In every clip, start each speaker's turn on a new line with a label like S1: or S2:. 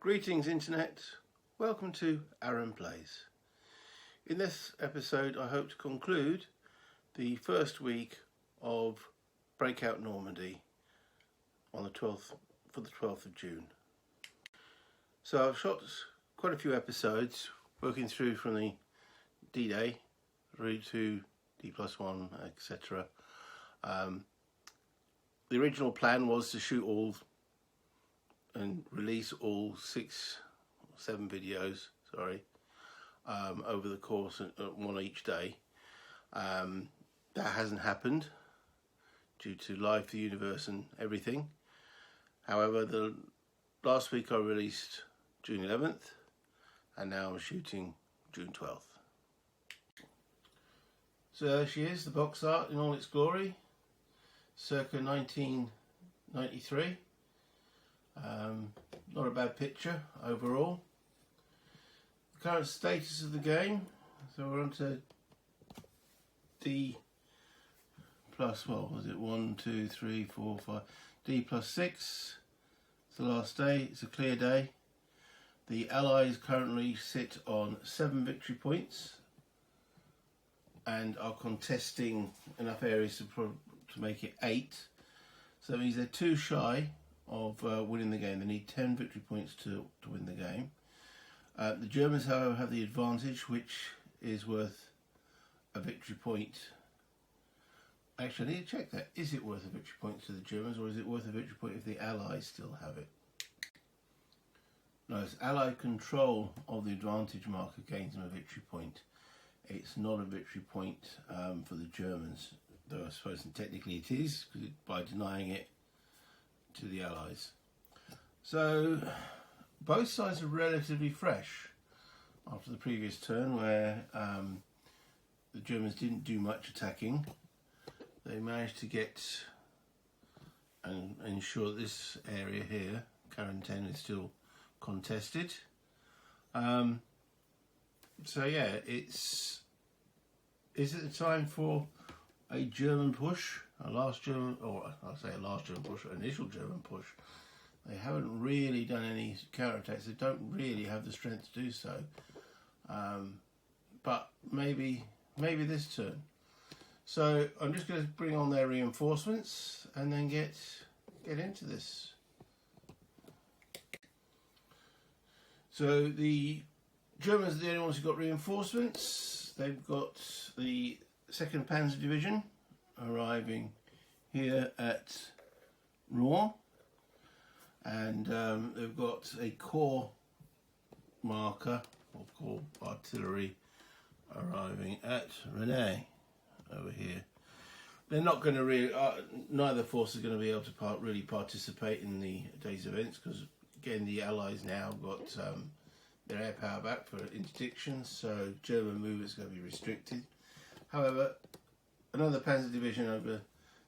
S1: Greetings Internet, welcome to Aaron Plays. In this episode I hope to conclude the first week of Breakout Normandy on the 12th, for the 12th of June. So I've shot quite a few episodes working through from the D-Day through to D+1, etc. The original plan was to shoot all and release all 7 videos, over the course of one each day. That hasn't happened due to Live for the Universe and everything. However, the last week I released June 11th and now I'm shooting June 12th. So there she is, the box art in all its glory, circa 1993. Not a bad picture overall. The current status of the game, so we're on to D+, what was it, 1, 2, 3, 4, 5, D+6. It's the last day, it's a clear day. The Allies currently sit on 7 victory points and are contesting enough areas to make it 8. So that means they're 2 shy of winning the game. They need 10 victory points to win the game. The Germans, however, have the advantage, which is worth a victory point. Actually, I need to check that. Is it worth a victory point to the Germans, or is it worth a victory point if the Allies still have it? No, it's Allied control of the advantage marker gains them a victory point. It's not a victory point for the Germans, though I suppose technically it is, by denying it to the Allies. So both sides are relatively fresh after the previous turn, where the Germans didn't do much attacking. They managed to get and ensure that this area here, Karen 10, is still contested. So yeah, is it the time for a German push? An initial German push. They haven't really done any counterattacks. They don't really have the strength to do so. But maybe this turn. So I'm just going to bring on their reinforcements and then get into this. So the Germans are the only ones who've got reinforcements. They've got the 2nd Panzer Division arriving here at Rouen, and they've got a corps marker or corps artillery arriving at Rennes over here. They're not going to really, neither force is going to be able to really participate in the day's events, because again the Allies now got their air power back for interdictions, so German movement is going to be restricted. However, another Panzer Division over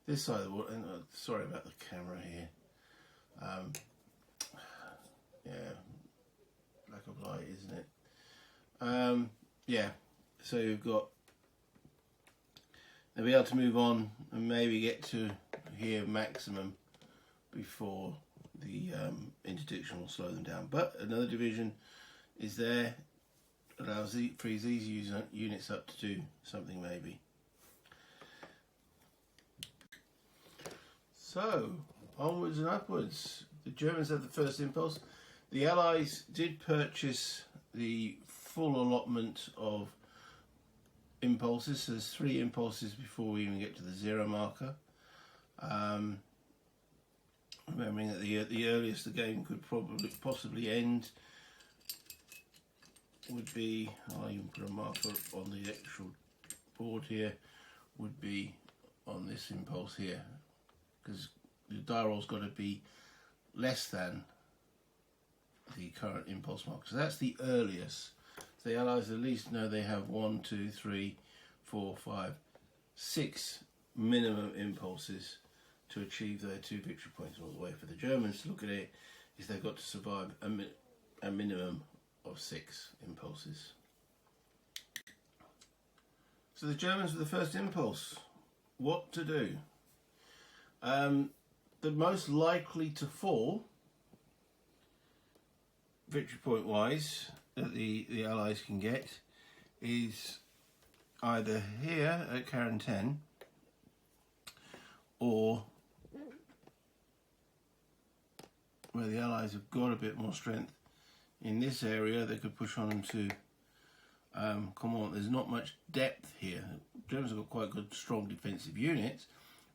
S1: this side of the water, and sorry about the camera here. Yeah, lack of light, isn't it? Yeah, so you've got, they'll be able to move on and maybe get to here maximum before the interdiction will slow them down. But another division is there, allows frees these units up to do something maybe. So, onwards and upwards. The Germans have the first impulse. The Allies did purchase the full allotment of impulses. So there's 3 impulses before we even get to the 0 marker. Remembering that the earliest the game could possibly end would be, I'll even put a marker on the actual board here, would be on this impulse here, because the die roll's got to be less than the current impulse marker. So that's the earliest. So the Allies at least know they have 1, 2, 3, 4, 5, 6 minimum impulses to achieve their 2 victory points. All the way for the Germans to look at it is they've got to survive a minimum of 6 impulses. So the Germans with the first impulse, what to do? The most likely to fall victory point wise that the Allies can get is either here at Karen 10 or where the Allies have got a bit more strength in this area. They could push on to come on. There's not much depth here. The Germans have got quite good strong defensive units,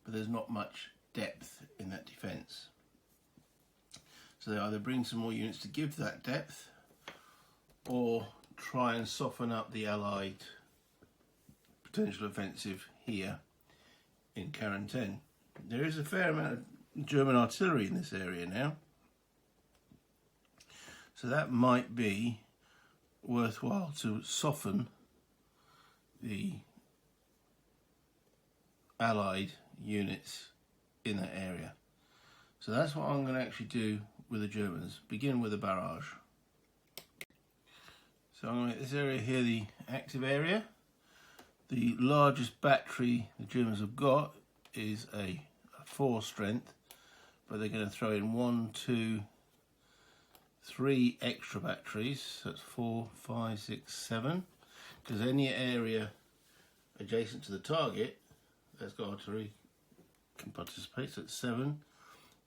S1: but there's not much depth in that defence. So they either bring some more units to give that depth or try and soften up the Allied potential offensive here in Karen 10. There is a fair amount of German artillery in this area now, so that might be worthwhile to soften the Allied units in that area. So that's what I'm going to actually do with the Germans. Begin with a barrage. So I'm going to make this area here the active area. The largest battery the Germans have got is a 4 strength, but they're going to throw in 1, 2, 3 extra batteries. So that's 4, 5, 6, 7. Because any area adjacent to the target that's got artillery can participate. So it's 7.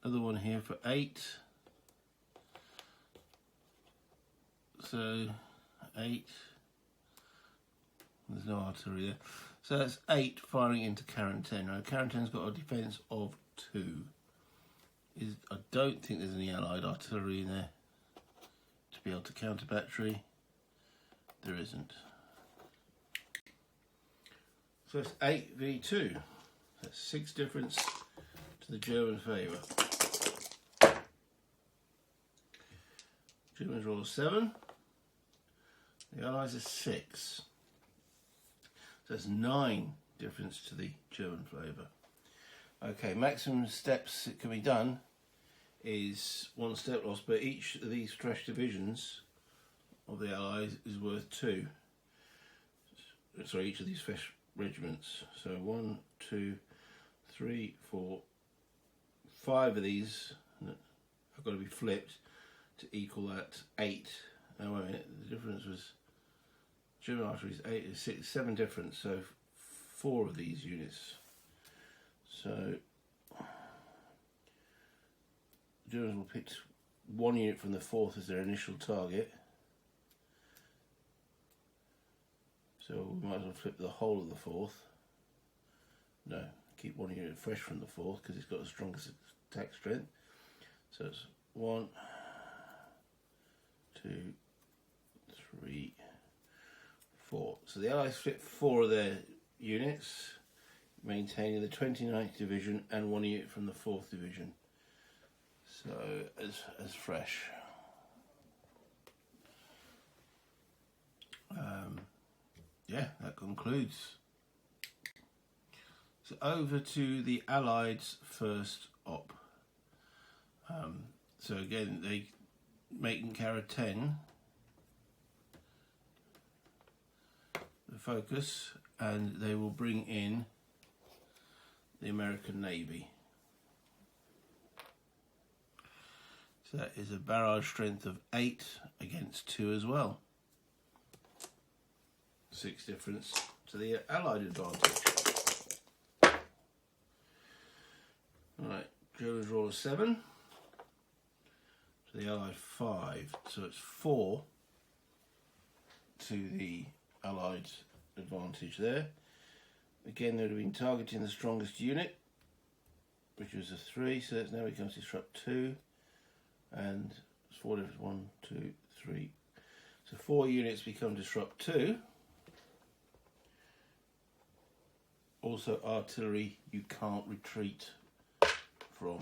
S1: Another one here for 8. So 8. There's no artillery there. So that's 8 firing into Karen 10. Now Karen 10's got a defence of 2. I don't think there's any Allied artillery in there to be able to counter battery. There isn't. So it's 8v2. That's 6 difference to the German favour. Germans roll a 7. The Allies are 6. So that's 9 difference to the German favour. Okay, maximum steps that can be done is 1 step loss, but each of these fresh divisions of the Allies is worth 2. Sorry, each of these fresh regiments. So 1, 2, 3, 4, 5 of these have got to be flipped to equal that 8. Now wait a minute, the difference was German artillery is 8, 6, 7 difference, so 4 of these units. So Germans will pick 1 unit from the 4th as their initial target. So we might as well flip the whole of the 4th. No, keep 1 unit fresh from the 4th because it's got the strongest attack strength. So it's 1, 2, 3, 4. So the Allies flip 4 of their units, maintaining the 29th Division and 1 unit from the 4th Division. So as fresh. Yeah, that concludes. So over to the Allies' first op. So again, they make Kara 10 the focus, and they will bring in the American Navy. So that is a barrage strength of 8 against 2 as well. 6 difference to the Allied advantage. Alright, Germans roll a 7. To the Allied 5. So it's 4 to the Allied advantage there. Again, they would have been targeting the strongest unit, which was a 3, so that's now becomes disrupt 2. And it's 4 difference, 1, 2, 3. So 4 units become disrupt 2. Also artillery you can't retreat from,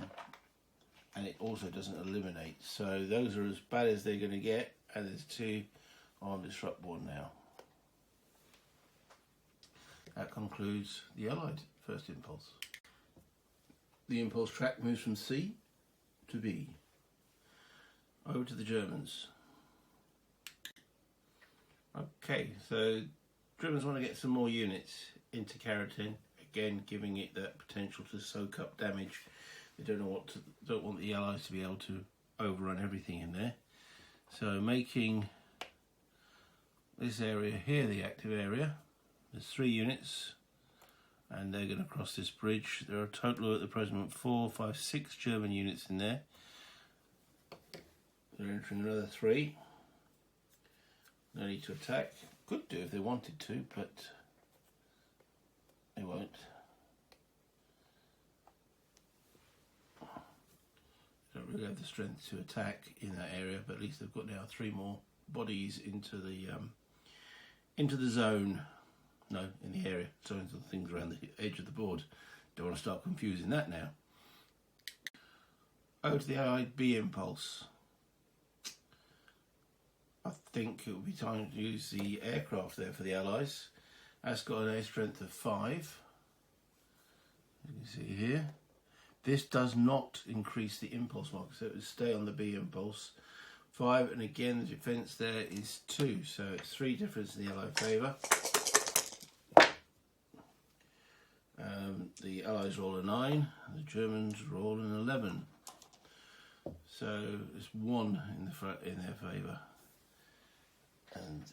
S1: and it also doesn't eliminate. So those are as bad as they're going to get, and there's 2 on disrupt 1 now. That concludes the Allied first impulse. The impulse track moves from C to B. Over to the Germans. Okay, so Germans want to get some more units into Karatin, again giving it that potential to soak up damage. They don't want the Allies to be able to overrun everything in there. So making this area here the active area. There's 3 units and they're going to cross this bridge. There are a total at the present 4, 5, 6 German units in there. They're entering another 3. No need to attack. Could do if they wanted to, but they won't. Don't really have the strength to attack in that area, but at least they've got now 3 more bodies into the zone. No, in the area. So into the things around the edge of the board. Don't want to start confusing that now. Over to the Allied B impulse. I think it would be time to use the aircraft there for the Allies. That's got an air strength of 5. You can see here. This does not increase the impulse mark, so it would stay on the B impulse. 5, and again the defence there is 2, so it's 3 difference in the Allied favour. The Allies roll a 9, the Germans roll an 11. So it's 1 in their favour. And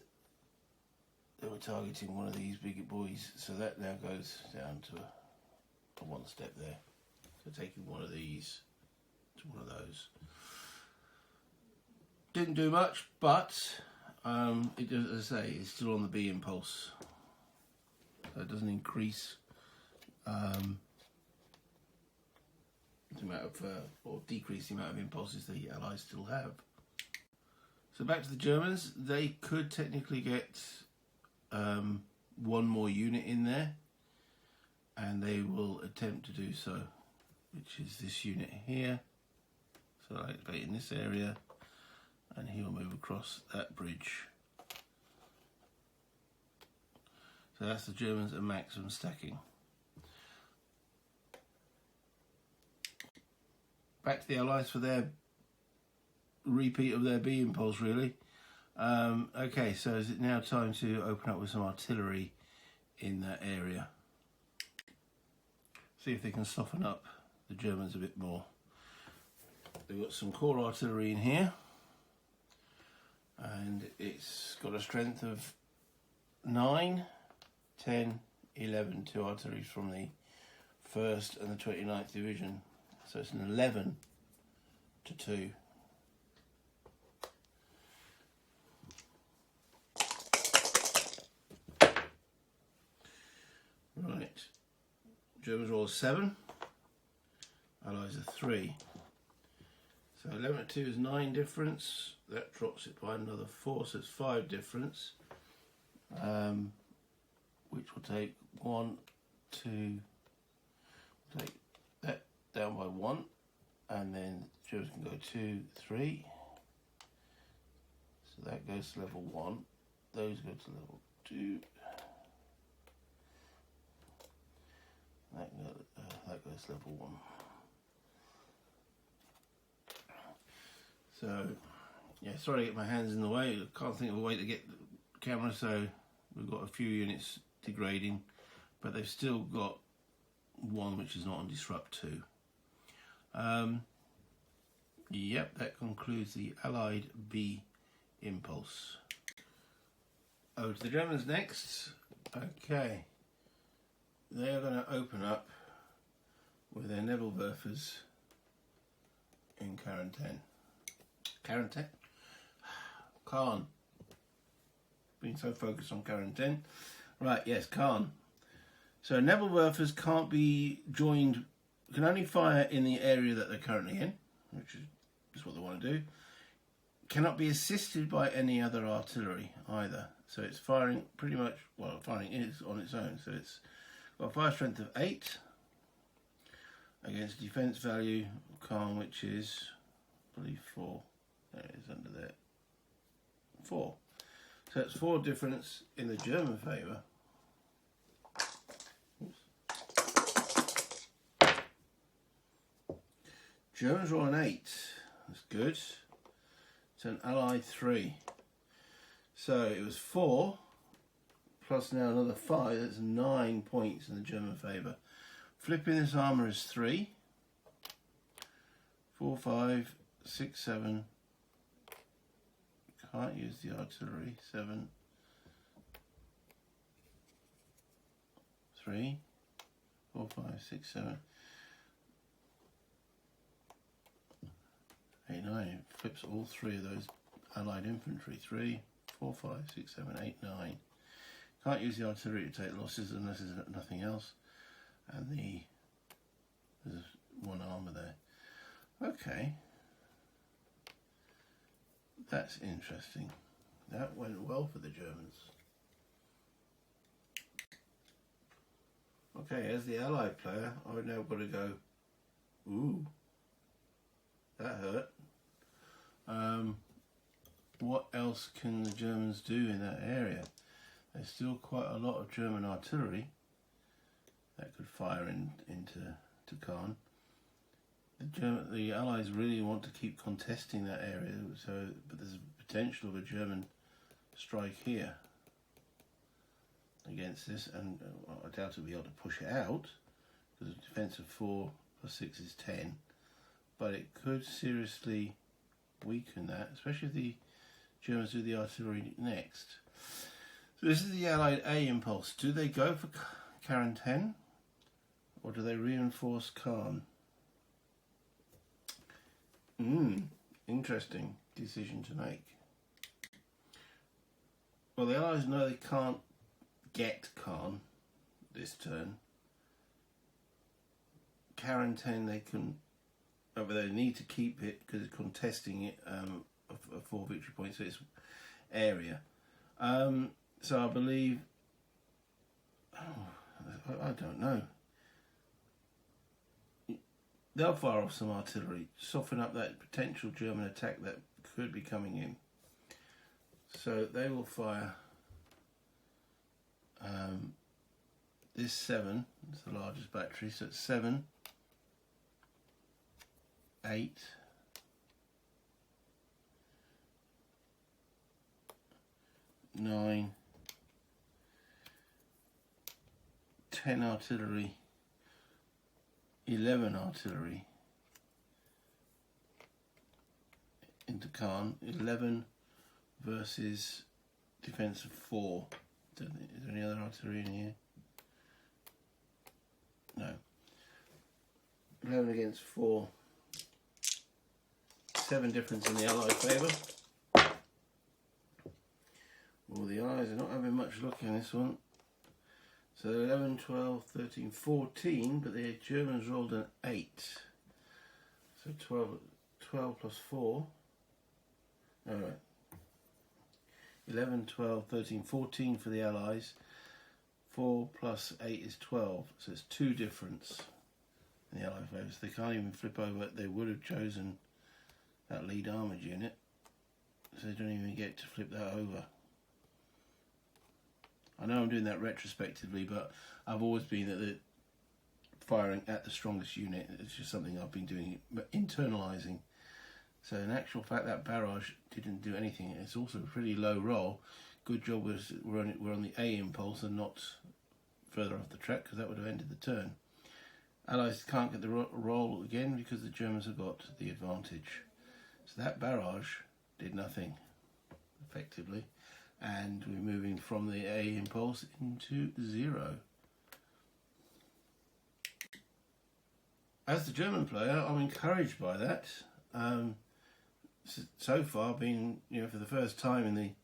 S1: they were targeting one of these big boys, so that now goes down to a 1 step there. So taking one of these to one of those. Didn't do much, but it does, as I say, it's still on the B impulse. So it doesn't increase the amount of, or decrease the amount of impulses the Allies still have. So back to the Germans, they could technically get 1 more unit in there, and they will attempt to do so, which is this unit here. So I activate in this area, and he will move across that bridge. So that's the Germans at maximum stacking. Back to the Allies for their repeat of their B impulse, really. Okay, so is it now time to open up with some artillery in that area? See if they can soften up the Germans a bit more. They've got some core artillery in here, and it's got a strength of 9, 10, 11, 2 artillery from the 1st and the 29th Division. So it's an 11 to 2. Right, Germans roll 7, Allies are 3. So 11 to 2 is 9 difference, that drops it by another 4, so it's 5 difference, which will take 1, 2, take that down by 1, and then Germans can go 2, 3, so that goes to level 1, those go to level 2, that goes to level 1. So, yeah, sorry to get my hands in the way. I can't think of a way to get the camera, so we've got a few units degrading, but they've still got 1 which is not on Disrupt 2. Yep, that concludes the Allied B impulse. Over to the Germans next. Okay, they are going to open up with their Nebelwerfers in quarantine. Quarantine? Khan. Been so focused on quarantine. Right, yes, Khan. So Nebelwerfers can't be joined, can only fire in the area that they're currently in, which is what they want to do. Cannot be assisted by any other artillery either. So it's firing pretty much, well, firing is on its own. So it's got a fire strength of 8 against defense value of Khan, which is, I believe, 4. There it is under there. 4. So it's 4 difference in the German favour. Germans roll an 8. That's good. It's an Allied 3. So it was 4 plus now another 5. That's 9 points in the German favour. Flipping this armour is 3. 4, 5, 6, 7, can't use the artillery. 7, 3, 4, 5, 6, 7, 8, 9. Flips all 3 of those Allied infantry. 3, 4, 5, 6, 7, 8, 9. Can't use the artillery to take losses unless there's nothing else. And there's 1 armour there. Okay. That's interesting. That went well for the Germans. Okay, as the Allied player, I've now got to go, ooh, that hurt. What else can the Germans do in that area? There's still quite a lot of German artillery that could fire into Caen. The Allies really want to keep contesting that area, but there's a potential of a German strike here against this, and I doubt it'll be able to push it out because a defence of 4 plus 6 is 10, but it could seriously weaken that, especially if the Germans do the artillery next. So this is the Allied A impulse. Do they go for Quarantaine or do they reinforce Caen? Interesting decision to make. Well, the Allies know they can't get Caen this turn. Quarantaine they can, but they need to keep it because it's contesting it of 4 victory points, so it's area. So I believe, I don't know. They'll fire off some artillery, soften up that potential German attack that could be coming in. So they will fire this 7, it's the largest battery, so it's 7, 8, 9, 10 artillery, 11 artillery into Caen. 11 versus defence of 4. Is there any other artillery in here? No. 11 against 4. 7 difference in the Allied favour. Well, the Allies are not having much luck in this one. So 11, 12, 13, 14, but the Germans rolled an 8. So 12 plus 4. Alright. 11, 12, 13, 14 for the Allies. 4 plus 8 is 12. So it's 2 difference in the Allied favour. So they can't even flip over. They would have chosen that lead armoured unit. So they don't even get to flip that over. I know I'm doing that retrospectively, but I've always been at the firing at the strongest unit. It's just something I've been doing, internalising. So in actual fact, that barrage didn't do anything. It's also a pretty low roll. Good job we're on the A impulse and not further off the track, because that would have ended the turn. Allies can't get the roll again because the Germans have got the advantage. So that barrage did nothing, effectively. And we're moving from the A impulse into 0. As the German player, I'm encouraged by that. So far, been for the first time in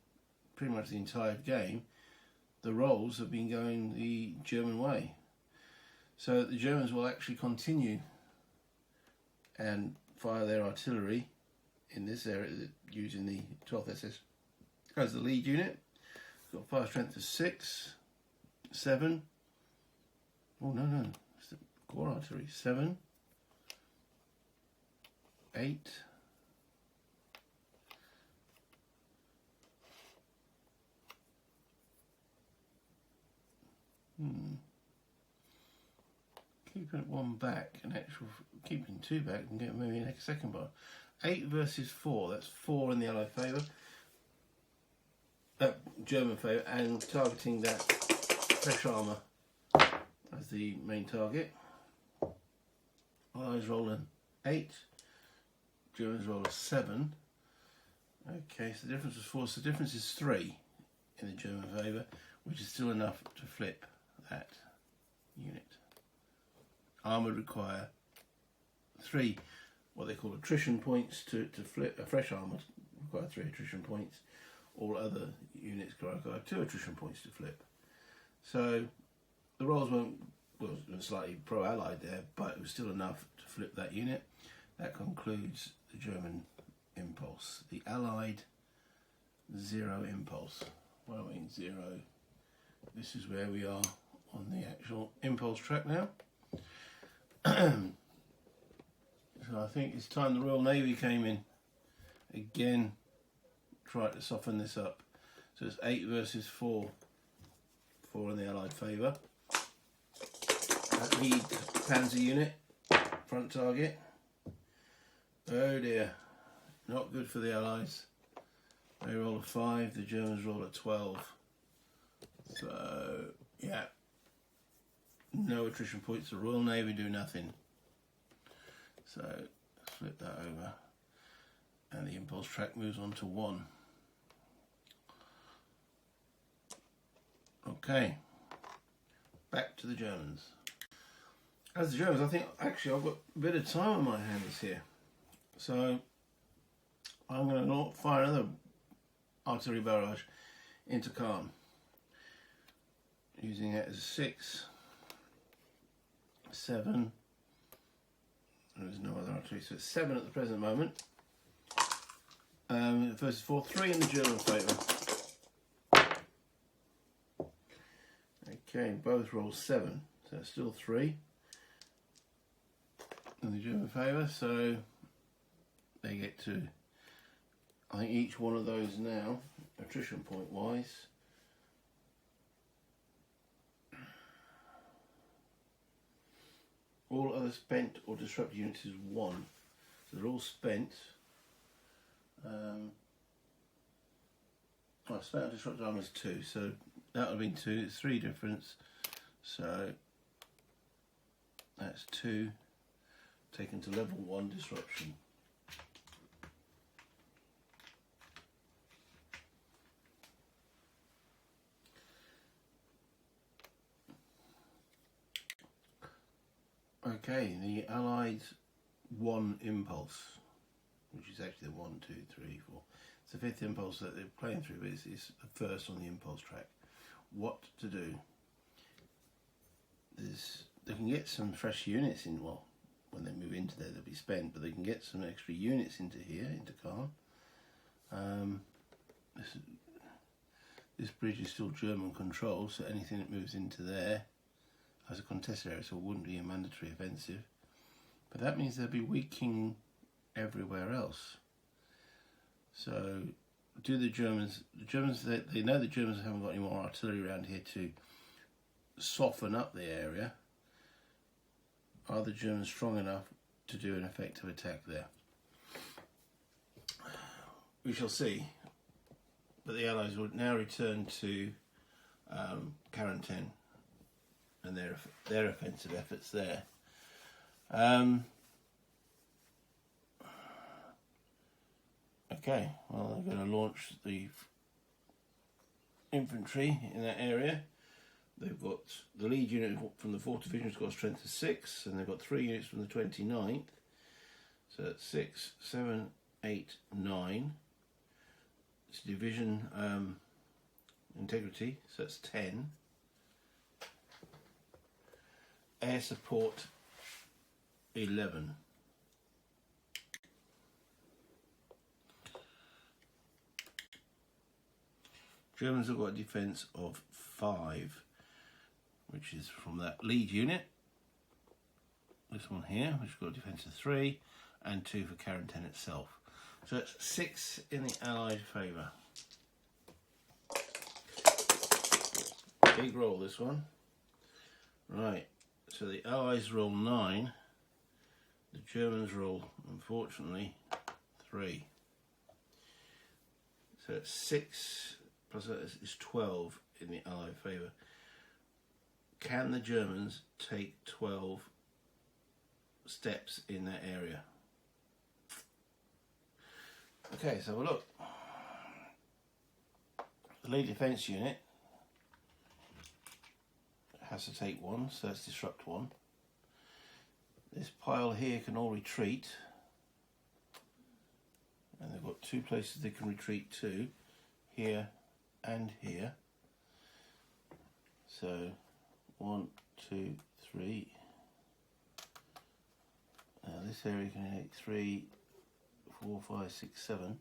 S1: pretty much the entire game, the rolls have been going the German way. So the Germans will actually continue and fire their artillery in this area using the 12th SS as the lead unit. It's got fire strength of 6, 7. Oh no, it's the core artillery. 7, 8, keeping 1 back, keeping 2 back and get maybe next second bar. 8 versus 4, that's 4 in the Allied favour. German favour, and targeting that fresh armour as the main target. Allies roll an 8, Germans roll a 7, Okay, so the difference was 4, so the difference is 3 in the German favour, which is still enough to flip that unit. Armoured require 3, what they call attrition points to flip. A fresh armoured require 3 attrition points. All other units require 2 attrition points to flip. So the rolls were slightly pro-allied there, but it was still enough to flip that unit. That concludes the German impulse. The Allied 0 impulse. What do I mean 0? This is where we are on the actual impulse track now. So I think it's time the Royal Navy came in again, tried to soften this up. So it's 8 versus 4, 4 in the Allied favour. That lead panzer unit, front target. Oh dear, not good for the Allies. They roll a 5, the Germans roll a 12. So yeah, no attrition points. The Royal Navy do nothing. So flip that over, and the impulse track moves on to 1. Okay, back to the Germans. As the Germans, I think actually I've got a bit of time on my hands here, so I'm going to fire another artillery barrage into Caen, using it as a 6, 7. There's no other artillery, so it's 7 at the present moment. Versus 4, 3 in the German favour. Okay, both roll 7, so it's still 3 in the German favour, so they get to, I think each one of those now, attrition point wise, all other spent or disrupted units is 1, so they're all spent. Spent or disrupted armour is 2, so that would have been 2, it's 3 difference, so that's 2 taken to level 1 disruption. Okay, the Allied 1 impulse, which is actually the 1, 2, 3, 4. It's the 5th impulse that they're playing through, but it's the first on the impulse track. What to do? They can get some fresh units in, well, when they move into there they'll be spent, but they can get some extra units into here, into Caen. This bridge is still German controlled, so anything that moves into there as a contested area, so it wouldn't be a mandatory offensive. But that means they'll be weakening everywhere else. So do the Germans they know the Germans haven't got any more artillery around here to soften up the area. Are the Germans strong enough to do an effective attack there? We shall see. But the Allies would now return to Quarantaine and their offensive efforts there. Okay, well, they're going to launch the infantry in that area. They've got the lead unit from the 4th Division has got a strength of 6, and they've got 3 units from the 29th. So that's 6, 7, 8, 9. It's division integrity, so that's 10. Air support 11. Germans have got a defence of 5, which is from that lead unit. This one here, which has got a defence of 3, and 2 for Quarantaine itself. So that's 6 in the Allied favour. Big roll, this one. Right, so the Allies roll 9. The Germans roll, unfortunately, 3. So it's 6 plus that is 12 in the Allied favour. Can the Germans take 12 steps in that area? Okay, so have a look. The lead defence unit has to take one, so let's disrupt one. This pile here can all retreat, and they've got two places they can retreat to, here and here. So 1, 2, 3. Now this area can take 3, 4, 5, 6, 7.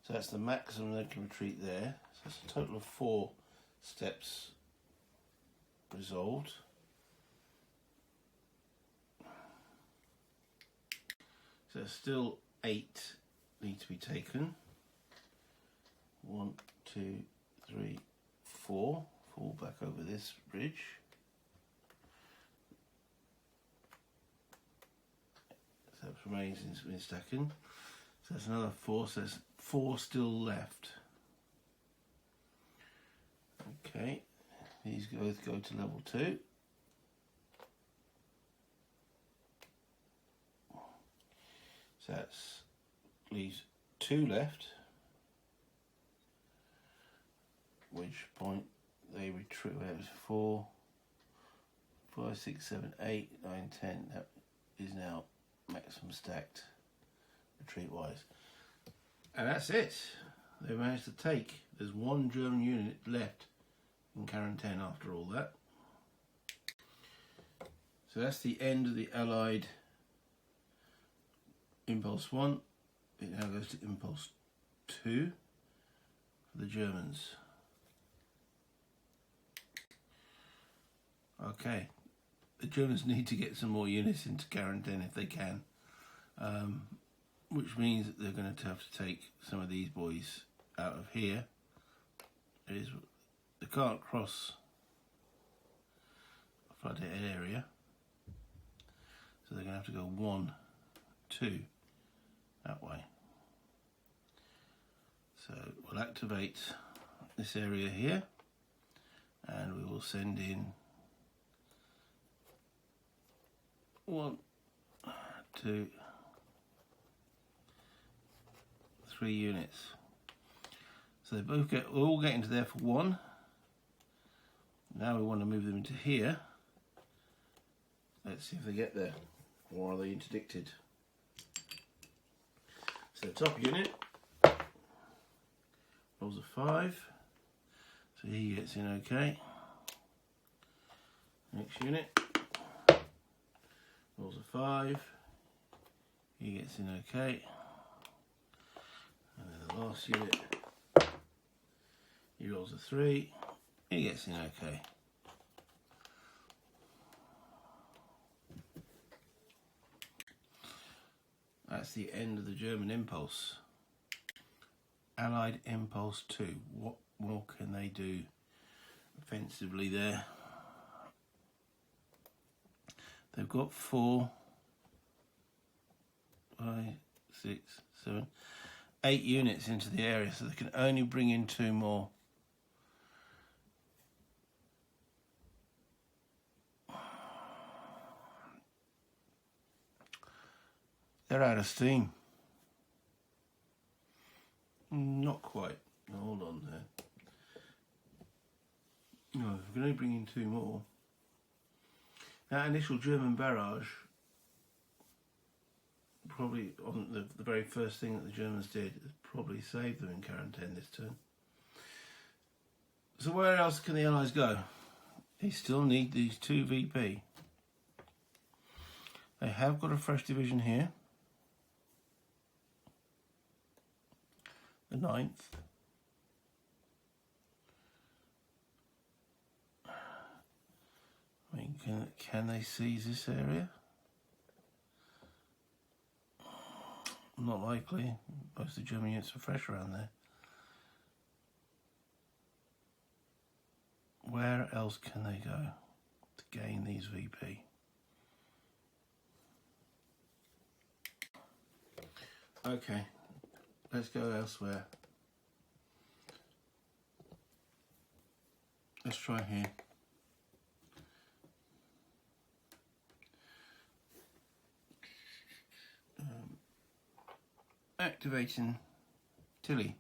S1: So that's the maximum they can retreat there. So it's a total of 4 steps resolved. So still 8 need to be taken. 1, 2, 3, 4. Fall back over this bridge. So it remains in stacking. So that's another 4. So there's 4 still left. Okay, these both go to level 2. So that's leaves 2 left. Which point they retreat. Well, it was 4, 5, 6, 7, 8, 9, 10. That is now maximum stacked retreat wise. And that's it. They managed to take. There's 1 German unit left in quarantine after all that. So that's the end of the Allied Impulse 1. It now goes to Impulse 2 for the Germans. Okay, the Germans need to get some more units into quarantine if they can, which means that they're going to have to take some of these boys out of here. They can't cross a flooded area, so they're going to have to go 1, 2 that way. So we'll activate this area here, and we will send in 1, 2, 3 units. So they both all get into there for 1. Now we want to move them into here. Let's see if they get there, or are they interdicted? So the top unit rolls a 5, so he gets in okay. Next unit rolls a 5, he gets in okay. And then the last unit, he rolls a 3, he gets in okay. That's the end of the German impulse. Allied Impulse 2. What more can they do offensively there? They've got 4, 5, 6, 7, 8 units into the area, so they can only bring in 2 more. They're out of steam. Not quite. Hold on there. No, we can only bring in 2 more. That initial German barrage, probably on the very first thing that the Germans did, probably saved them in quarantine this turn. So where else can the Allies go? They still need these 2 VP. They have got a fresh division here. The 9th. I mean, can they seize this area? Not likely. Most of the German units are fresh around there. Where else can they go to gain these VP? Okay, let's go elsewhere. Let's try here. Activating Tilly.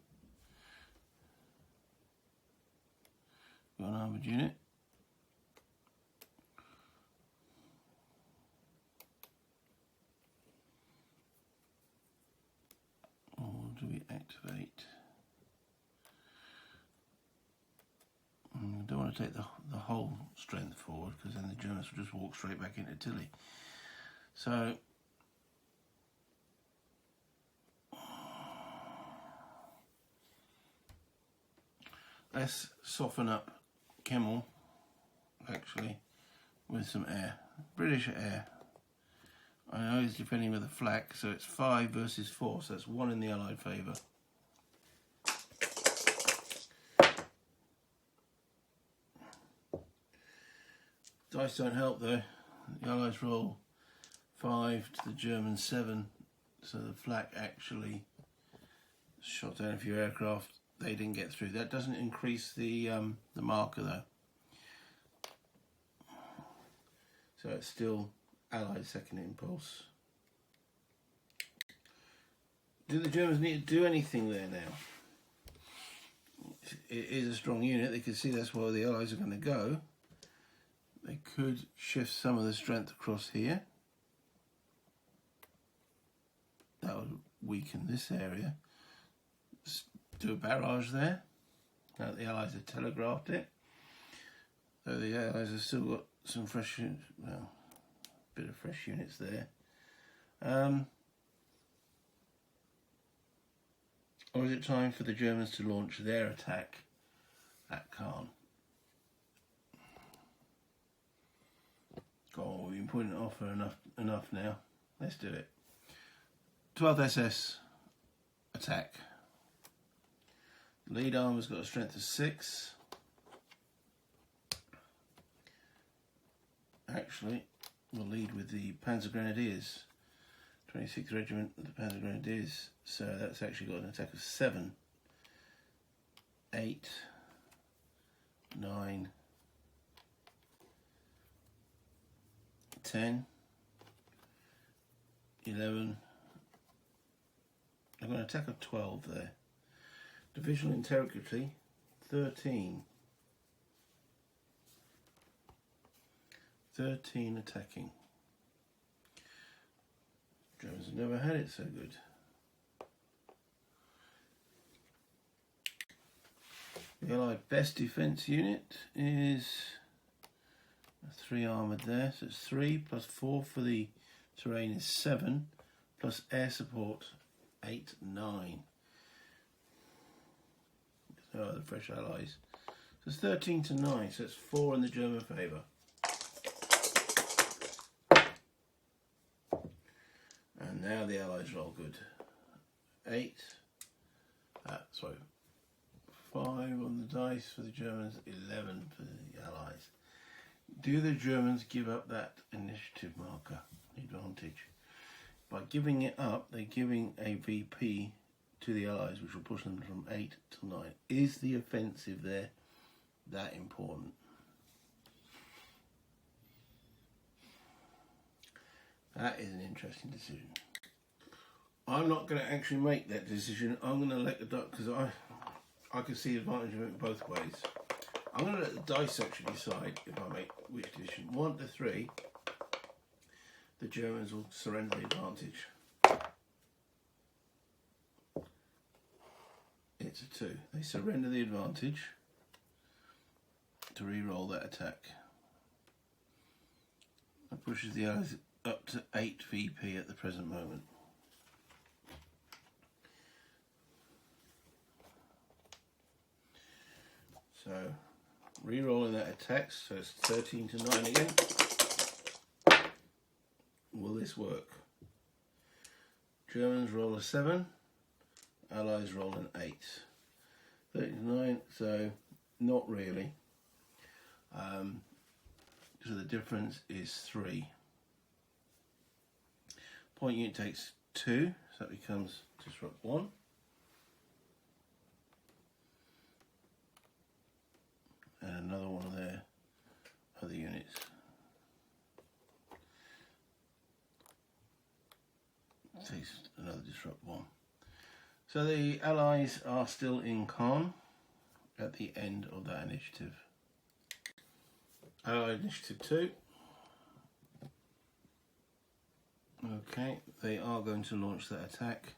S1: armoured unit. Or do we activate? I don't want to take the whole strength forward, because then the Germans will just walk straight back into Tilly. So let's soften up Kemmel, actually, with some air. British air. I know he's defending with a flak, so it's 5 versus 4, so that's 1 in the Allied favour. Dice don't help though. The Allies roll 5 to the Germans 7, so the flak actually shot down a few aircraft. They didn't get through. That doesn't increase the marker though. So it's still Allied second impulse. Do the Germans need to do anything there now? It is a strong unit. They can see that's where the Allies are going to go. They could shift some of the strength across here. That would weaken this area. Just do a barrage there. Now the Allies have telegraphed it. So the Allies have still got some fresh, well, a bit of fresh units there. Or is it time for the Germans to launch their attack at Caen? Oh, we've been putting it off for enough now. Let's do it. 12th SS attack. The lead armor's got a strength of 6. Actually, we'll lead with the Panzer Grenadiers. 26th Regiment of the Panzer Grenadiers. So that's actually got an attack of 7. 8. 9. 10, 11, I've got an attack of 12 there. Divisional integrity, 13. 13 attacking. Germans have never had it so good. The Allied best defence unit is 3 armoured there, so it's 3 plus 4 for the terrain is 7, plus air support 8, 9. Oh, the fresh Allies. So it's 13 to 9, so it's 4 in the German favour. And now the Allies roll good. 8, sorry, 5 on the dice for the Germans, 11 for the Allies. Do the Germans give up that initiative marker advantage? By giving it up, they're giving a VP to the Allies, which will push them from 8 to 9. Is the offensive there that important? That is an interesting decision. I'm not going to actually make that decision. I'm going to let the dice, because I can see the advantage of it both ways. I'm going to let the dice actually decide if I make which decision. 1 to 3, the Germans will surrender the advantage. It's a 2. They surrender the advantage to re-roll that attack. That pushes the Allies up to 8 VP at the present moment. So, re-rolling that attack, so it's 13 to 9 again. Will this work? Germans roll a 7, Allies roll an 8. 13 to 9, so not really. So the difference is 3. Point unit takes 2, so that becomes disrupt 1. And another one of their other units. Takes another disrupt 1. So the Allies are still in Caen at the end of that initiative. Allied Initiative 2. Okay, they are going to launch that attack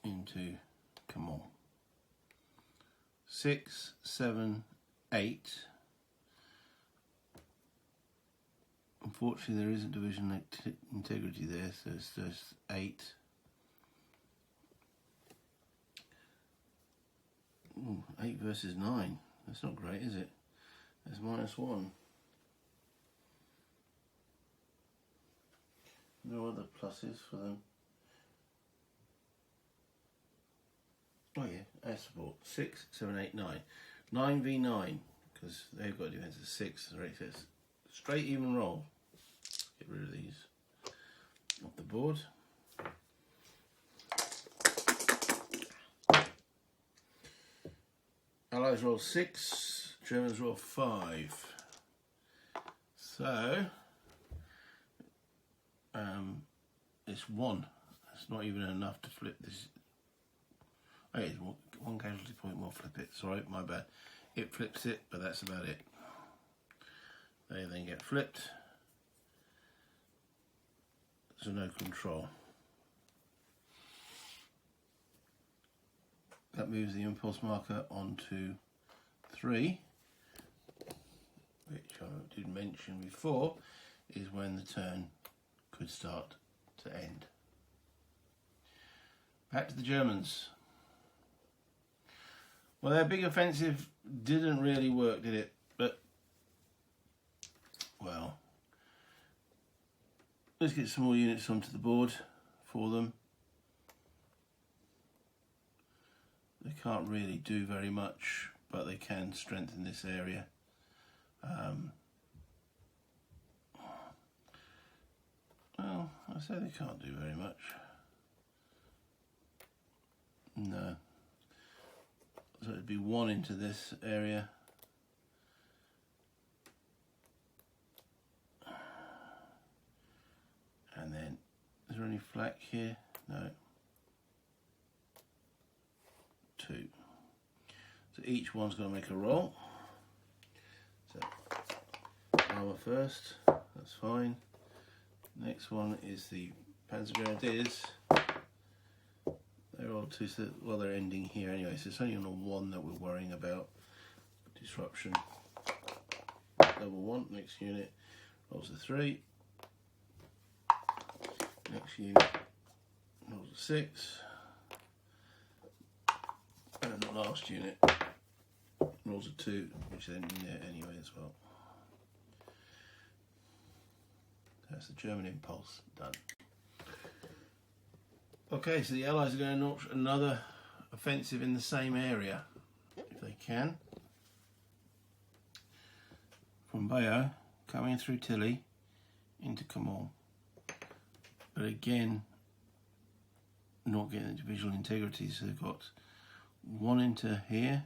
S1: into, come on, 6, 7, 8. Unfortunately, there isn't division integrity there, so it's just 8. Ooh, 8 versus 9. That's not great, is it? That's -1. No other pluses for them. Oh yeah, air support. 6, 7, 8, 9. 9v9, because they've got a defense of 6. So it says straight even roll. Get rid of these off the board. Allies roll 6, Germans roll 5. So it's 1. It's not even enough to flip this. Oh, it's one casualty point more, flip it. Sorry, my bad. It flips it, but that's about it. They then get flipped. So no control. That moves the impulse marker onto 3, which I did mention before is when the turn could start to end. Back to the Germans. Well, their big offensive didn't really work, did it? But, well, let's get some more units onto the board for them. They can't really do very much, but they can strengthen this area. Well, I say they can't do very much. No. So it'd be 1 into this area. And then, is there any flak here? No. 2. So each one's going to make a roll. So armor first, that's fine. Next one is the Panzer Grenadiers. They're all 2, so, well, they're ending here anyway, so it's only on a 1 that we're worrying about. Disruption. Level 1, next unit rolls a 3. Next unit rolls a 6. And the last unit rolls a 2, which is ending there anyway as well. That's the German impulse done. Okay, so the Allies are going to launch another offensive in the same area, if they can. From Bayeux, coming through Tilly into Caumont. But again, not getting the visual integrity, so they've got 1 into here,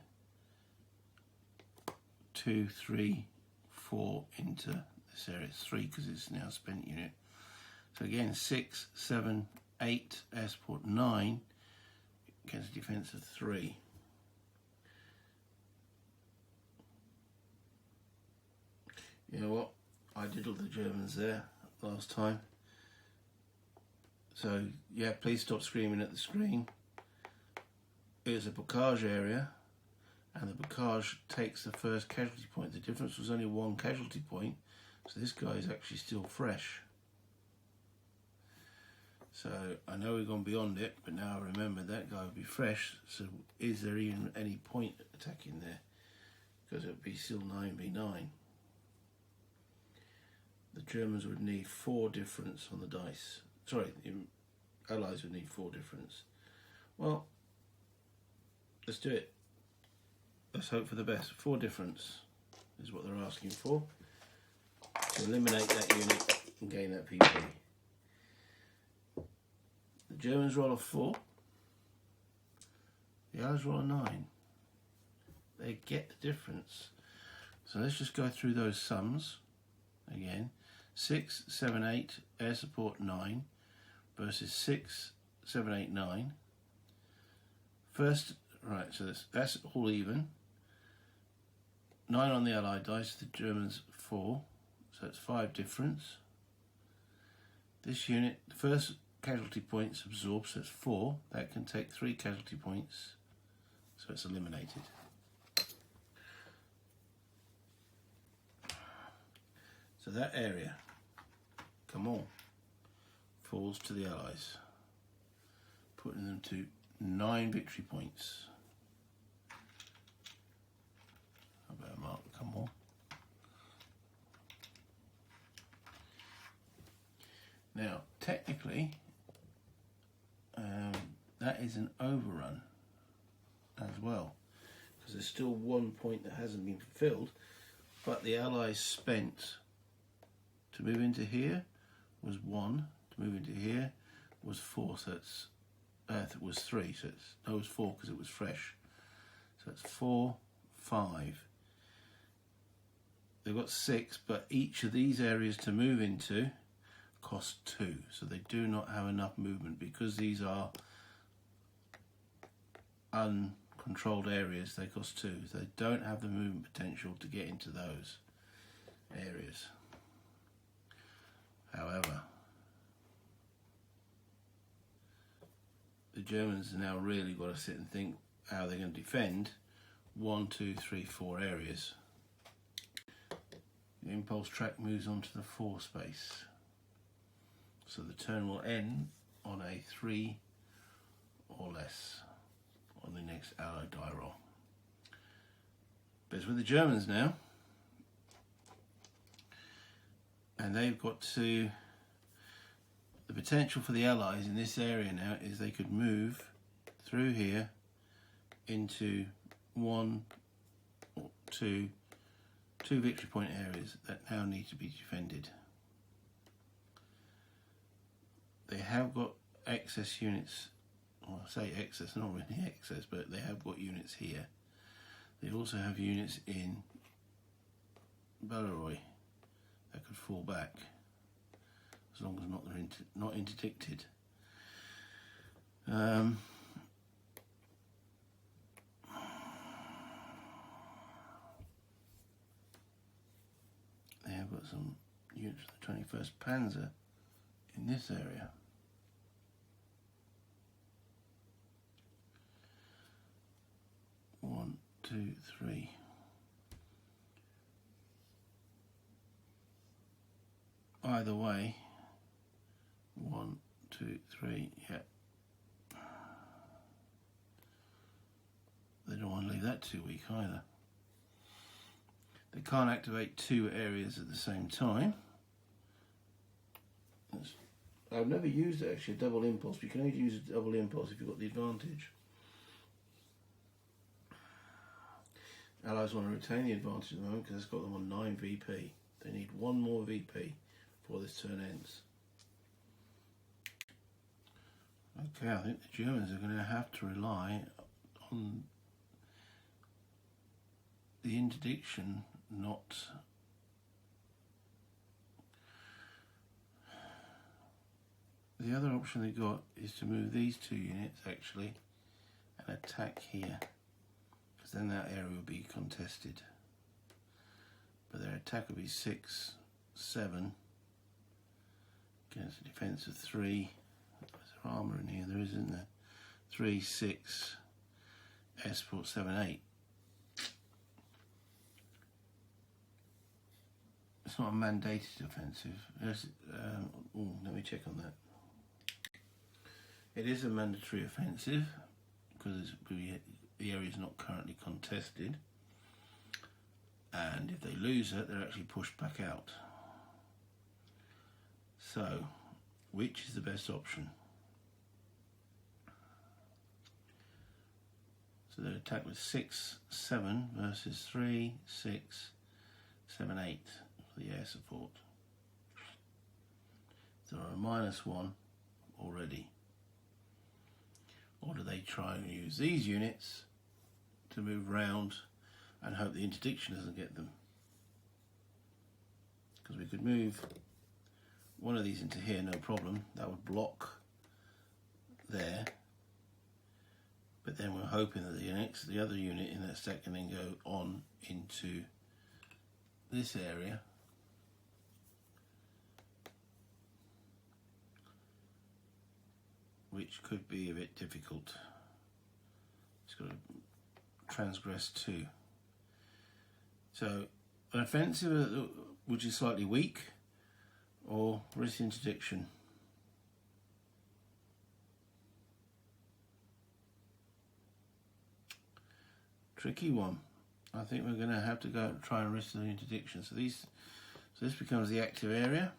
S1: 2, 3, 4 into this area. 3 because it's now a spent unit. So again, 6, 7, 8, air support 9 against a defense of 3. You know what? I diddled the Germans there last time. So yeah, please stop screaming at the screen. It was a Barrage area, and the Barrage takes the first casualty point. The difference was only 1 casualty point, so this guy is actually still fresh. So I know we've gone beyond it, but now I remember that guy would be fresh. So is there even any point attacking there? Because it would be still 9v9. The Germans would need 4 difference on the dice. Sorry, the Allies would need 4 difference. Well, let's do it. Let's hope for the best. 4 difference is what they're asking for. To eliminate that unit and gain that PP. The Germans roll a 4. The Allies roll a 9. They get the difference. So let's just go through those sums again. 6, 7, 8, air support 9 versus 6, 7, 8, 9. First, right, so that's all even. 9 on the Allied dice, the Germans 4, so it's 5 difference. This unit, the first casualty points absorbed, so it's 4. That can take 3 casualty points, so it's eliminated. So that area, come on, falls to the Allies, putting them to 9 victory points. How about a mark? Come on. Now, technically, that is an overrun as well, because there's still 1 point that hasn't been fulfilled, but the Allies spent to move into here was 1, to move into here was 4, so it's it was 3, so it's, no, it was 4 because it was fresh. So it's 4, 5. They've got 6, but each of these areas to move into cost 2, so they do not have enough movement because these are uncontrolled areas. They cost 2, so they don't have the movement potential to get into those areas. However, the Germans have now really got to sit and think how they're going to defend 1, 2, 3, 4 areas. The impulse track moves on to the 4 space. So the turn will end on a 3 or less on the next Allied die roll. But it's with the Germans now. And they've got to, the potential for the Allies in this area now is they could move through here into 1 or 2 victory point areas that now need to be defended. They have got excess units, well, I say excess, not really excess, but they have got units here. They also have units in Barrage that could fall back, as long as they're not interdicted. They have got some units of the 21st Panzer in this area. One, two, three. Either way, 1, 2, 3, yeah. They don't want to leave that too weak either. They can't activate 2 areas at the same time. I've never used actually a double impulse, but you can only use a double impulse if you've got the advantage. Allies want to retain the advantage at the moment because it's got them on 9 VP. They need 1 more VP before this turn ends. Okay, I think the Germans are going to have to rely on the interdiction, not the other option they got is to move these 2 units actually and attack here, because then that area will be contested. But their attack will be 6, 7 against a defence of 3. There's armour in here, there is, isn't there? 3, 6, escort 7, 8. It's not a mandated offensive. Let me check on that. It is a mandatory offensive because the area is not currently contested, and if they lose it, they're actually pushed back out. So, which is the best option? So their attack was 6, 7 versus 3, 6, 7, 8 for the air support. So they're a -1 already. Or do they try and use these units to move round and hope the interdiction doesn't get them? Because we could move one of these into here, no problem. That would block there. But then we're hoping that the other unit in that stack can then go on into this area, which could be a bit difficult. It's got to transgress too. So an offensive which is slightly weak, or risk interdiction. Tricky one. I think we're going to have to go try and risk the interdiction. So this becomes the active area.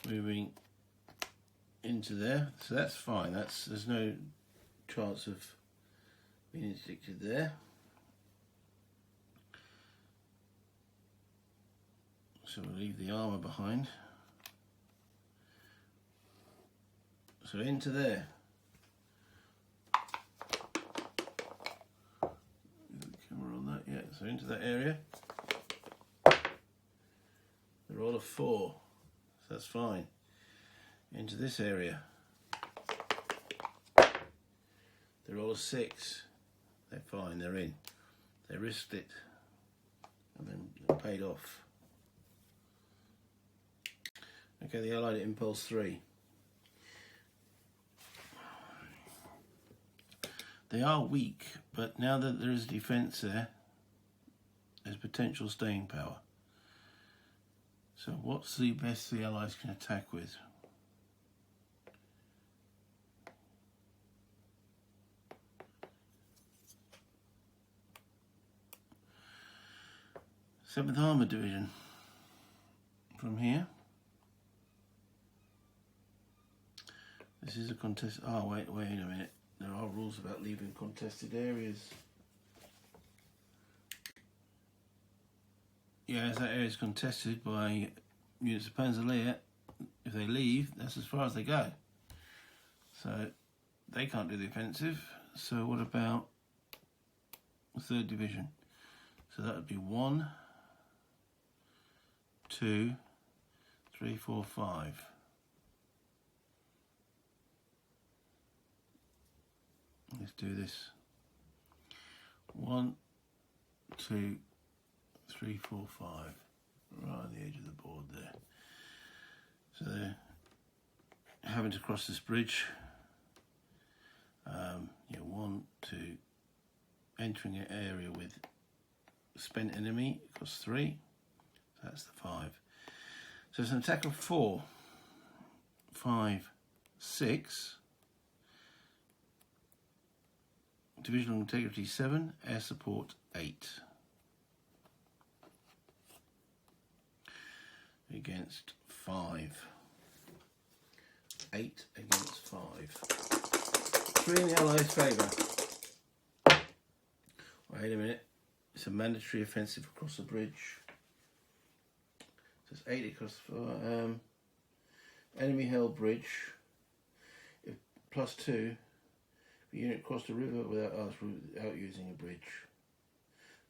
S1: Moving into there. So that's fine. There's no chance of being interdicted there. So we'll leave the armour behind. So into there. Yeah, so into that area. The roll of 4, so that's fine. Into this area. The roll of 6, they're fine, they're in. They risked it and then paid off. Okay, the Allied at impulse 3. They are weak, but now that there is defence there, there's potential staying power. So what's the best the Allies can attack with? Seventh Armoured Division. From here. This is a contest. Oh, wait a minute. There are rules about leaving contested areas. Yeah, as that area is contested by units of Panzerlehr, if they leave, that's as far as they go. So they can't do the offensive. So what about the 3rd Division? So that would be 1, 2, 3, 4, 5. Let's do this. 1, 2, 3, 4, 5. Right on the edge of the board there. So they're having to cross this bridge. Yeah, 1, 2. Entering an area with spent enemy, costs 3. So that's the 5. So it's an attack of 4, 5, 6. Divisional integrity 7, air support 8. Against 5. 8 against 5. 3 in the Allies' favour. Wait a minute. It's a mandatory offensive across the bridge. So it's 8 across 4. Enemy held bridge. If +2. The unit crossed a river without using a bridge.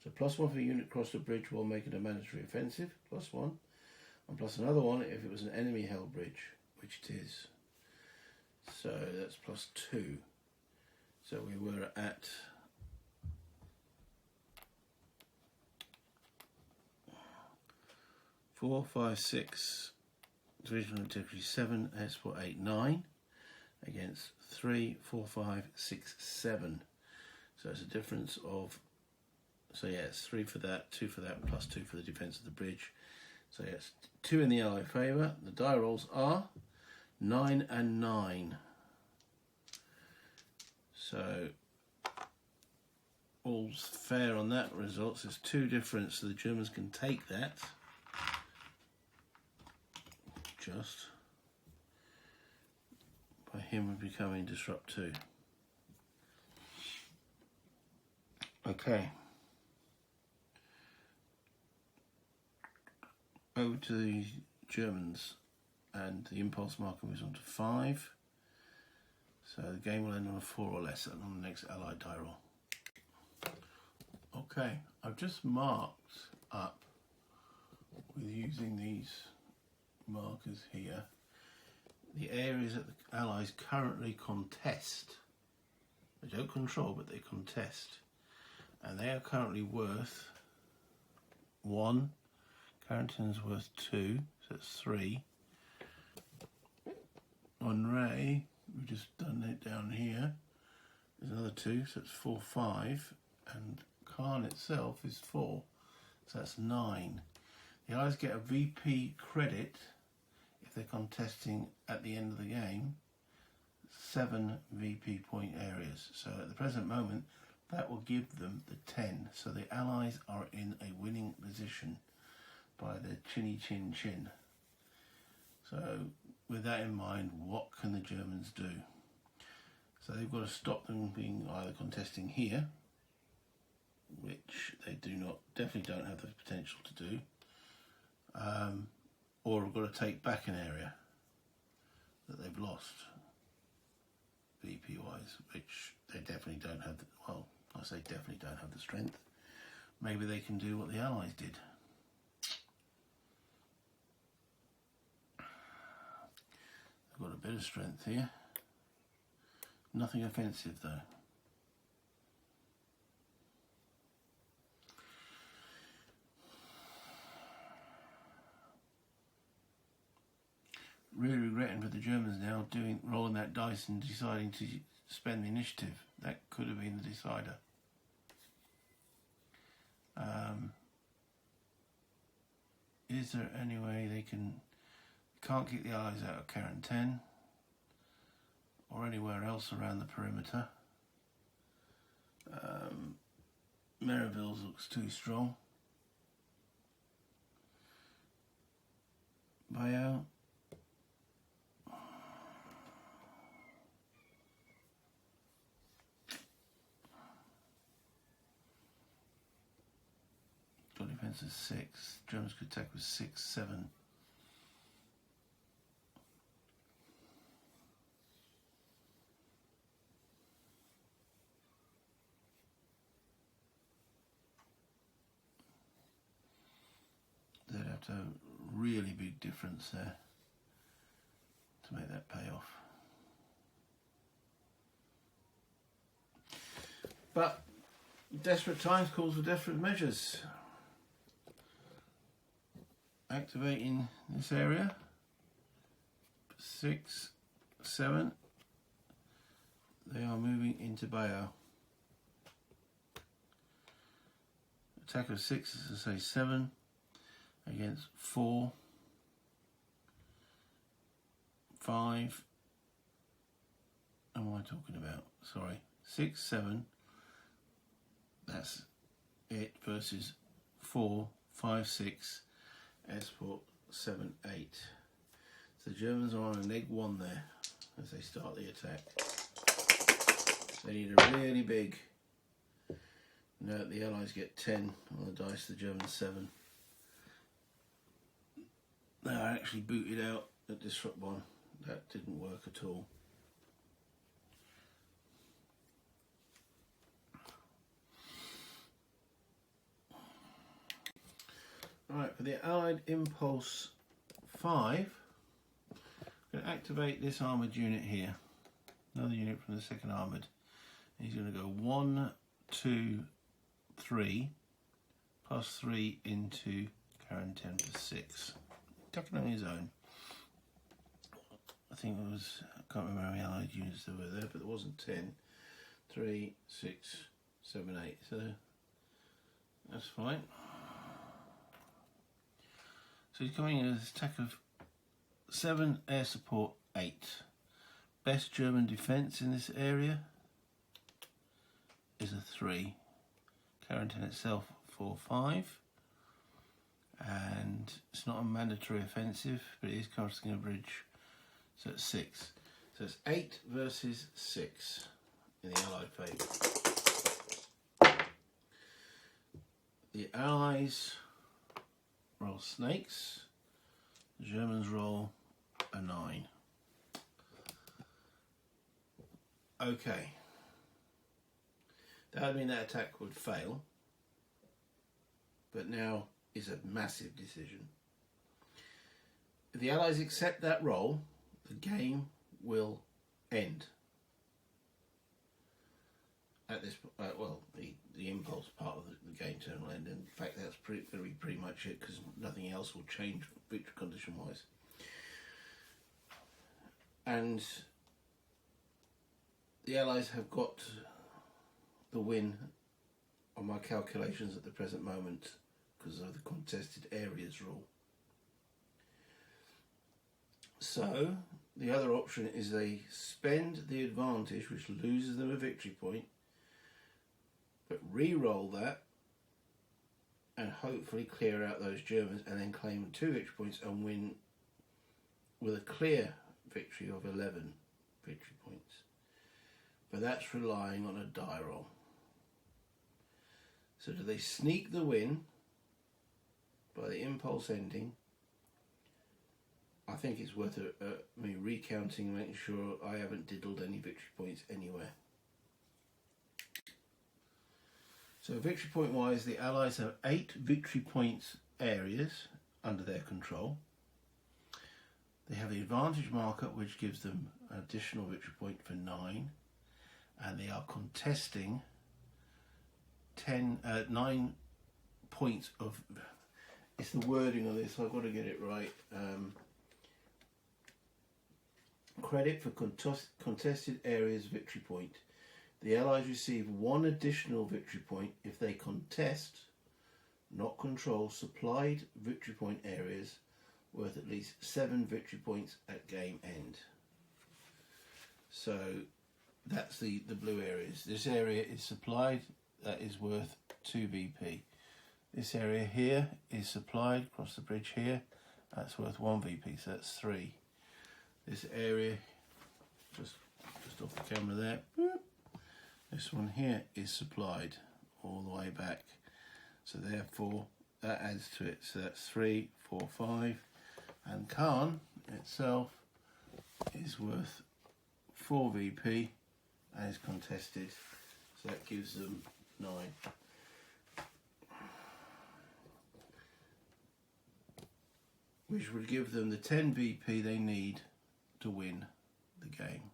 S1: So +1 for the unit crossed a bridge while making a mandatory offensive, +1. And plus another 1 if it was an enemy held bridge, which it is. So that's +2. So we were at 4, 5, 6, divisional integrity 7, air support 8, 9 against 3, 4, 5, 6, 7. So it's a difference of, so yeah, it's 3 for that, 2 for that, +2 for the defence of the bridge. So yes, 2 in the Allied favour. The die rolls are 9 and 9. So all's fair on that result. There's 2 difference, so the Germans can take that. Just by him becoming disrupt 2. Okay. Over to the Germans, and the impulse marker moves on to 5. So the game will end on a 4 or less on the next Allied die roll. Okay, I've just marked up with using these markers here the areas that the Allies currently contest. They don't control, but they contest, and they are currently worth 1. Carrington's worth 2, so that's 3. On Ray, we've just done it down here. There's another 2, so it's 4, 5. And Khan itself is 4, so that's 9. The Allies get a VP credit if they're contesting at the end of the game 7 VP point areas. So at the present moment, that will give them the 10. So the Allies are in a winning position by the chinny chin chin. So with that in mind, what can the Germans do? So they've got to stop them being either contesting here, which they definitely don't have the potential to do, or have got to take back an area that they've lost VP wise, which they definitely don't have well, I say definitely don't have the strength. Maybe they can do what the Allies did. They've got a bit of strength here. Nothing offensive though. Really regretting for the Germans now rolling that dice and deciding to spend the initiative. That could have been the decider. Is there any way they can't get the Allies out of Karen 10 or anywhere else around the perimeter? Merivale's looks too strong. Bayeux. Defense is 6. Germans could attack with 6, 7. They'd have to have a really big difference there to make that pay off. But desperate times calls for desperate measures. Activating this area, 6, 7, they are moving into Bayeux. Attack of 6 is to say 7 against 4, 5, what am I talking about? Sorry, 6, 7, that's it, versus 4, 5, 6, Esport 7, 8. So the Germans are on a neg 1 there as they start the attack. They need a really big. No, the Allies get 10 on the dice, the Germans 7. They are actually booted out at Disrupt 1. That didn't work at all. Right, for the Allied Impulse 5, I'm going to activate this armoured unit here. Another unit from the 2nd Armoured. He's going to go 1, 2, 3, plus 3 into Karen 10 for 6. Tucking on his own. I think it was, I can't remember how many Allied units there were there, but there wasn't 10. 3, 6, 7, 8. So that's fine. So he's coming in with an attack of 7, air support 8. Best German defence in this area is a 3. Carrington itself 4, 5. And it's not a mandatory offensive, but it is crossing a bridge. So it's 6. So it's 8 versus 6 in the Allied favour. The Allies roll snakes, the Germans roll a 9. Okay. That would mean that attack would fail, but now is a massive decision. If the Allies accept that roll, the game will end. At this, well, the impulse part of the game turn will end. In fact, that's going to be pretty much it, because nothing else will change victory condition wise. And the Allies have got the win on my calculations at the present moment because of the contested areas rule. So the other option is they spend the advantage, which loses them a victory point, but re-roll that and hopefully clear out those Germans and then claim 2 victory points and win with a clear victory of 11 victory points. But that's relying on a die roll. So do they sneak the win by the impulse ending? I think it's worth me recounting and making sure I haven't diddled any victory points anywhere. So victory point wise, the Allies have 8 victory points areas under their control. They have the advantage marker, which gives them an additional victory point for 9, and they are contesting 9 points of, it's the wording of this, I've got to get it right, credit for contested areas victory point. The Allies receive 1 additional victory point if they contest, not control, supplied victory point areas worth at least 7 victory points at game end. So that's the blue areas. This area is supplied, that is worth 2 VP. This area here is supplied across the bridge here, that's worth 1 VP, so that's 3. This area, just off the camera there, boop. This one here is supplied all the way back, so therefore that adds to it, so that's 3, 4, 5, and Khan itself is worth 4 VP and is contested, so that gives them 9. Which would give them the 10 VP they need to win the game.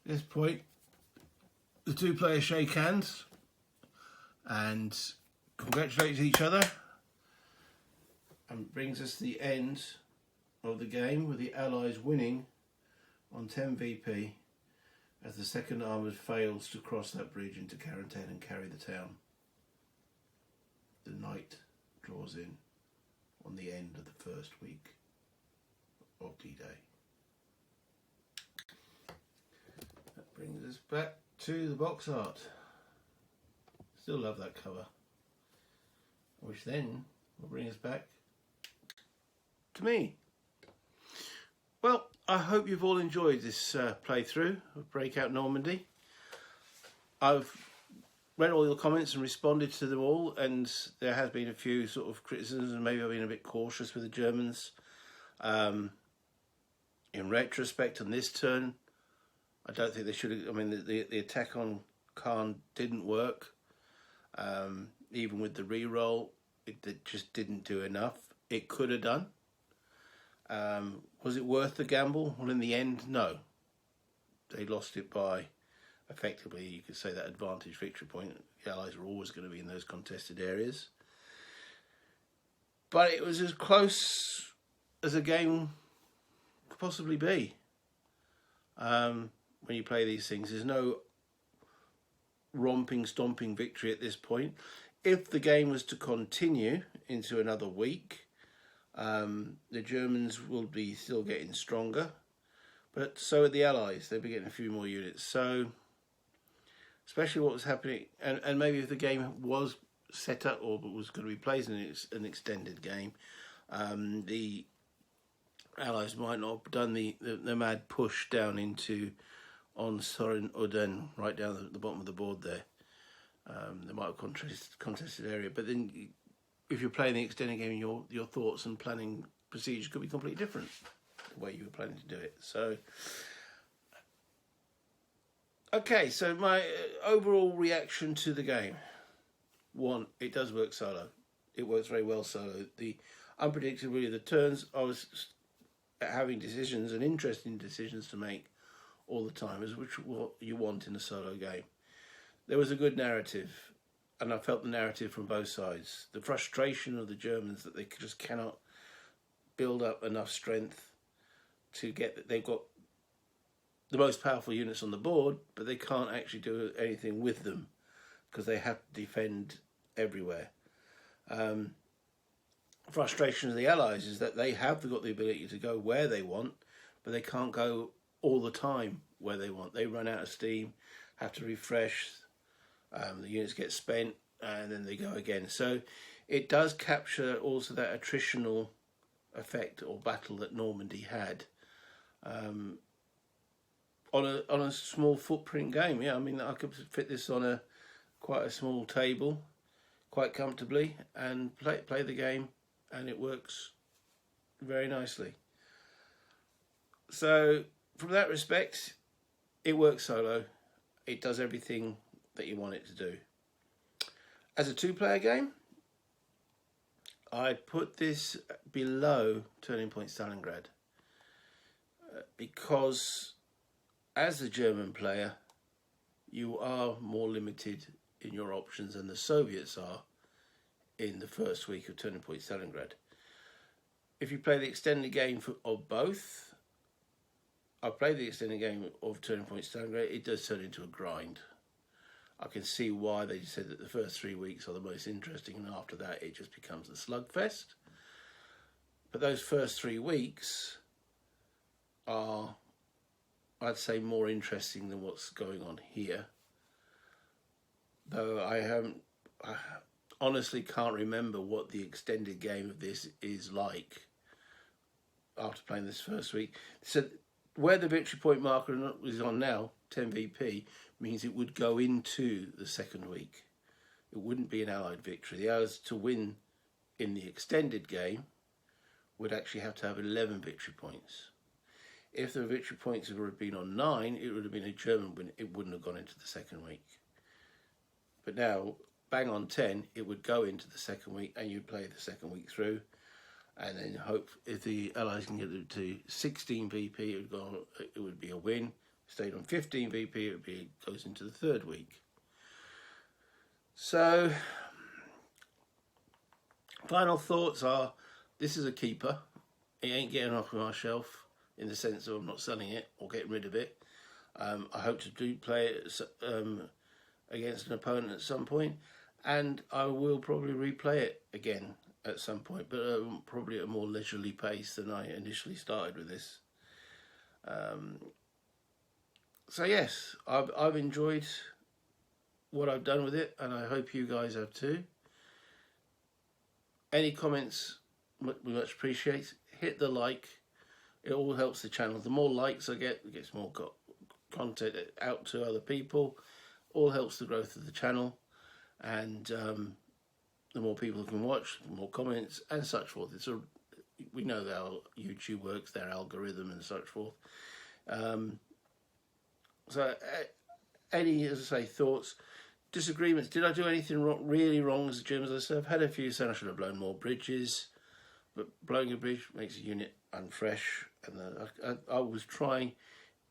S1: At this point, the 2 players shake hands and congratulate each other, and brings us to the end of the game with the Allies winning on 10 VP as the second armoured fails to cross that bridge into quarantine and carry the town. The night draws in on the end of the first week of D-Day. That brings us back to the box art. Still love that cover, which then will bring us back to me. Well, I hope you've all enjoyed this playthrough of Breakout Normandy. I've read all your comments and responded to them all, and there has been a few sort of criticisms, and maybe I've been a bit cautious with the Germans. In retrospect, on this turn, I don't think they should have. I mean, the attack on Khan didn't work. Even with the re-roll, it just didn't do enough. It could have done. Was it worth the gamble? Well, in the end, no. They lost it by, effectively, you could say, that advantage victory point. The Allies are always going to be in those contested areas. But it was as close as a game could possibly be. When you play these things, there's no romping, stomping victory at this point. If the game was to continue into another week, the Germans will be still getting stronger, but so are the Allies. They'll be getting a few more units. So, especially what was happening, and maybe if the game was set up or was going to be played in an extended game, the Allies might not have done the mad push down into on Sorin Uden, right down at the bottom of the board there. They might have contested area, but then if you're playing the extended game, your thoughts and planning procedures could be completely different the way you were planning to do it. So, okay, so my overall reaction to the game. 1, it does work solo. It works very well solo. The unpredictability of the turns, I was having decisions and interesting decisions to make all the time, which what you want in a solo game. There was a good narrative. and I felt the narrative from both sides. The frustration of the Germans that they just cannot build up enough strength to get, they've got the most powerful units on the board, but they can't actually do anything with them because they have to defend everywhere. Frustration of the Allies is that they have got the ability to go where they want, but they can't go all the time where they want. They run out of steam, have to refresh, the units get spent, and then they go again. So it does capture also that attritional effect or battle that Normandy had. On a small footprint game, yeah, I mean, I could fit this on quite a small table, quite comfortably, and play the game, and it works very nicely. So, from that respect, it works solo. It does everything that you want it to do. As a two-player game, I'd put this below Turning Point Stalingrad because as a German player, you are more limited in your options than the Soviets are in the first week of Turning Point Stalingrad. If you play the extended game of both, I played the extended game of Turning Point Stalingrad, it does turn into a grind. I can see why they said that the first 3 weeks are the most interesting, and after that it just becomes a slugfest. But those first 3 weeks are, I'd say, more interesting than what's going on here. Though I honestly can't remember what the extended game of this is like after playing this first week. So where the victory point marker is on now, 10 VP, means it would go into the second week. It wouldn't be an Allied victory. The Allies to win in the extended game would actually have to have 11 victory points. If the victory points would have been on 9, it would have been a German win. It wouldn't have gone into the second week. But now, bang on 10, it would go into the second week, and you'd play the second week through, and then hope if the Allies can get it to 16 VP, it would be a win. Stayed on 15 VP, it goes into the third week. So, final thoughts are, this is a keeper. It ain't getting off my shelf in the sense of I'm not selling it or getting rid of it. I hope to do play it against an opponent at some point, and I will probably replay it again at some point, but probably at a more leisurely pace than I initially started with this. So yes, I've enjoyed what I've done with it, and I hope you guys have too. Any comments we much appreciate. Hit the like. It all helps the channel. The more likes I get, it gets more content out to other people. All helps the growth of the channel, and the more people can watch, the more comments and such forth. We know how YouTube works, their algorithm and such forth. So, any, as I say, thoughts, disagreements? Did I do anything really wrong as a German? As I said, I've had a few saying I should have blown more bridges, but blowing a bridge makes a unit unfresh. And I was trying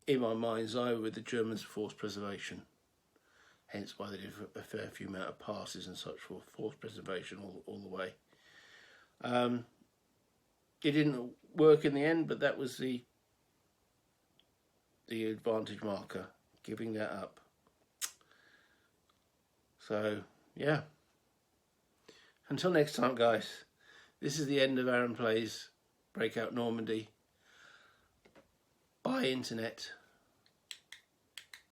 S1: in my mind's eye with the Germans' force preservation. Hence why they did a fair few amount of passes and such for force preservation all the way. It didn't work in the end, but that was the advantage marker, giving that up. So, yeah. Until next time, guys. This is the end of Aaron Plays Breakout Normandy by internet.